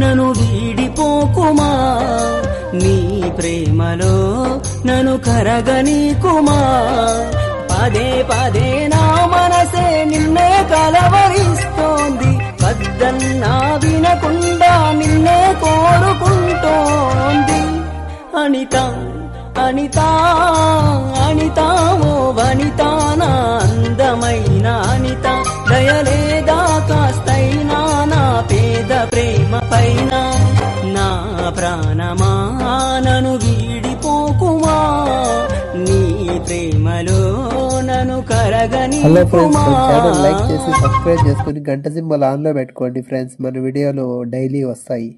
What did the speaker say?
నన్ను వీడిపోకుమా, నీ ప్రేమలో నన్ను కరగనీకుమా. పదే పదే నా మనసే నిన్నే కలవరిస్తోంది, వద్దన్నా వినకుండా నిన్నే కోరుకుంటోంది. అనిత అనిత అనిత ఓ వనిత, నా అందమైన అనిత, దయలేదా కాస్తైనా నా పేద ప్రేమ పైన. నా ప్రాణమా నన్ను వీడిపోకుమా, నీ ప్రేమలో నన్ను కరగని. హలో ఫ్రెండ్స్, మన ఛానల్ లైక్ చేసి సబ్స్క్రైబ్ చేసుకుని గంట సింబల్ ఆన్లో పెట్టుకోండి ఫ్రెండ్స్. మన వీడియోలు డైలీ వస్తాయి.